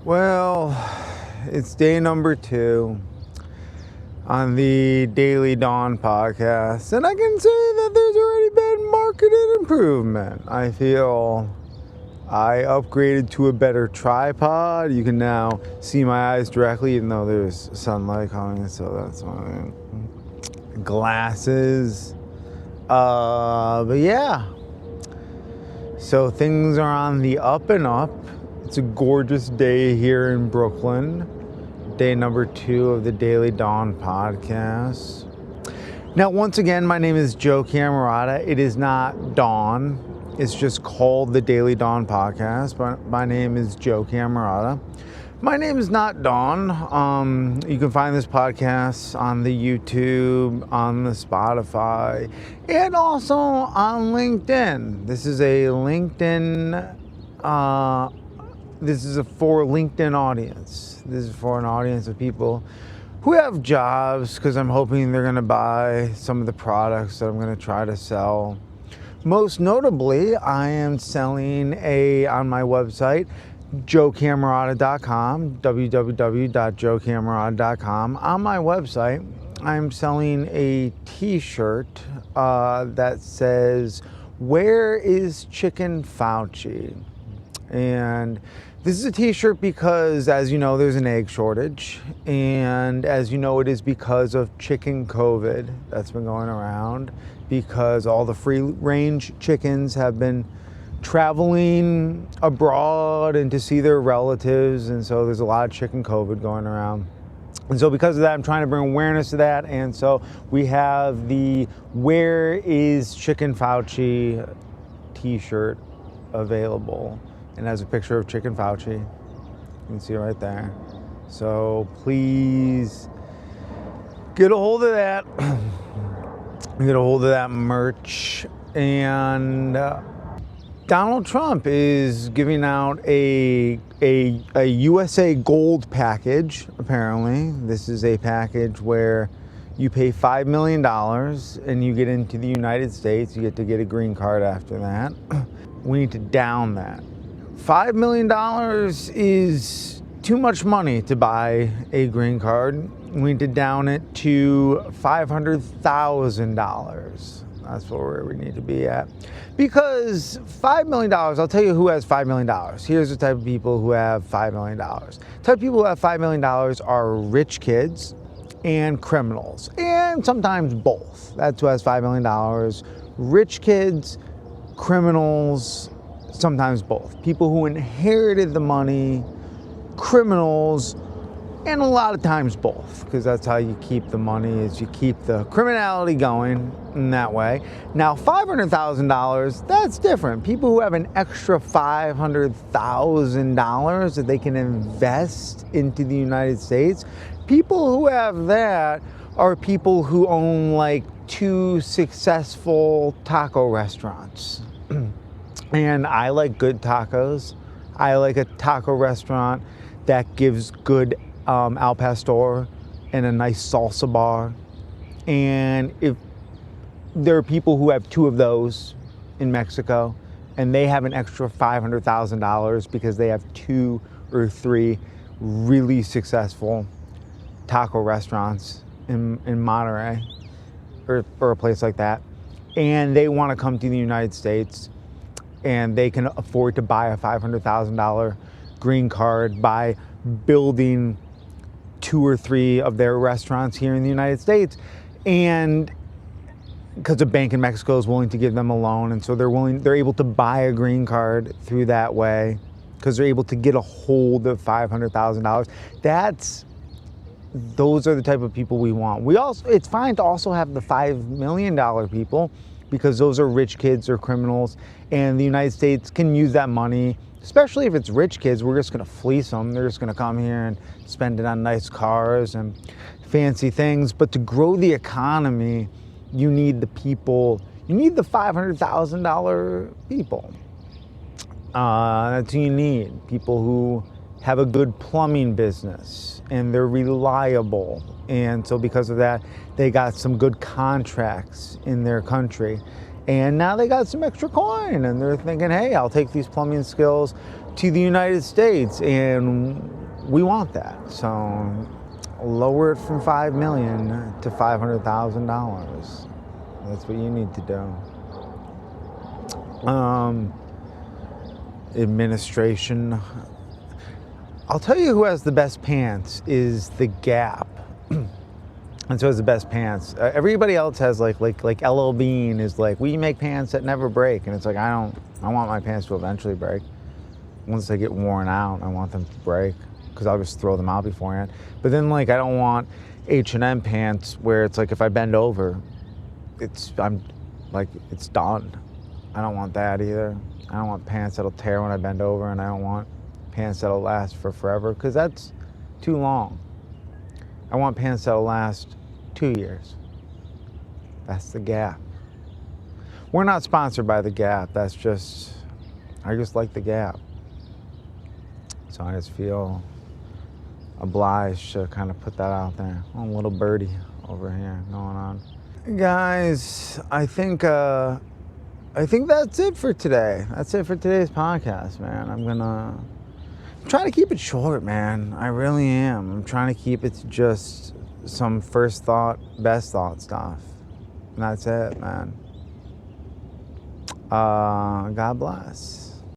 Well, it's day number 2 on the Daily Dawn podcast, and I can say that there's already been marketed improvement. I feel I upgraded to a better tripod. You can now see my eyes directly, even though there's sunlight coming, so that's my glasses. But yeah, so things are on the up and up. It's a gorgeous day here in Brooklyn. Day number 2 of the Daily Dawn podcast. Now, once again, my name is Joe Camerota. It is not Dawn. It's just called the Daily Dawn podcast. But my name is Joe Camerota. My name is not Dawn. You can find this podcast on the YouTube, on the Spotify, and also on LinkedIn. This is a LinkedIn. This is for LinkedIn audience. This is for an audience of people who have jobs, because I'm hoping they're going to buy some of the products that I'm going to try to sell. Most notably, I am selling on my website, joecamerota.com, www.joecamerota.com. On my website, I'm selling a t-shirt that says, "Where is Chicken Fauci?" And this is a t-shirt because, as you know, there's an egg shortage. And as you know, it is because of chicken COVID that's been going around, because all the free-range chickens have been traveling abroad and to see their relatives. And so there's a lot of chicken COVID going around. And so because of that, I'm trying to bring awareness to that. And so we have the "Where is Chicken Fauci" t-shirt available. And has a picture of Chicken Fauci. You can see it right there. So please get a hold of that. Get a hold of that merch. And Donald Trump is giving out a USA Gold package, apparently. This is a package where you pay $5 million and you get into the United States. You get to get a green card after that. We need to down that. $5 million is too much money to buy a green card. We need to down it to $500,000. That's where we need to be at. Because $5 million, I'll tell you who has $5 million. Here's the type of people who have $5 million. The type of people who have $5 million are rich kids and criminals, and sometimes both. That's who has $5 million. Rich kids, criminals, sometimes both. People who inherited the money, criminals, and a lot of times both, because that's how you keep the money, is you keep the criminality going in that way. Now, $500,000, that's different. People who have an extra $500,000 that they can invest into the United States, people who have that are people who own like 2 successful taco restaurants. And I like good tacos. I like a taco restaurant that gives good al pastor and a nice salsa bar. And if there are people who have 2 of those in Mexico and they have an extra $500,000 because they have 2 or 3 really successful taco restaurants in Monterey or a place like that, and they want to come to the United States, and they can afford to buy a $500,000 green card by building 2 or 3 of their restaurants here in the United States. And because a bank in Mexico is willing to give them a loan, and so they're able to buy a green card through that way, because they're able to get a hold of $500,000. Those are the type of people we want. It's fine to also have the $5 million people, because those are rich kids or criminals, and the United States can use that money, especially if it's rich kids. We're just going to fleece them. They're just going to come here and spend it on nice cars and fancy things. But to grow the economy, you need the people. You need the $500,000 people. That's who you need. People who have a good plumbing business and they're reliable. And so because of that, they got some good contracts in their country. And now they got some extra coin and they're thinking, hey, I'll take these plumbing skills to the United States. And we want that. So lower it from $5 million to $500,000. That's what you need to do. Administration. I'll tell you who has the best pants is the Gap. And so has the best pants. Everybody else has like LL Bean is like, we make pants that never break. And it's like, I want my pants to eventually break. Once they get worn out, I want them to break because I'll just throw them out beforehand. But then like, I don't want H&M pants where it's like, if I bend over, it's done. I don't want that either. I don't want pants that'll tear when I bend over, and I don't want pants that'll last for forever because that's too long. I want pants that'll last 2 years. That's the Gap. We're not sponsored by the Gap. I just like the Gap. So I just feel obliged to kind of put that out there. Oh, little birdie over here going on. Guys, I think that's it for today. That's it for today's podcast, man. I'm trying to keep it short, man. I really am. I'm trying to keep it to just some first thought, best thought stuff. And that's it, man. God bless.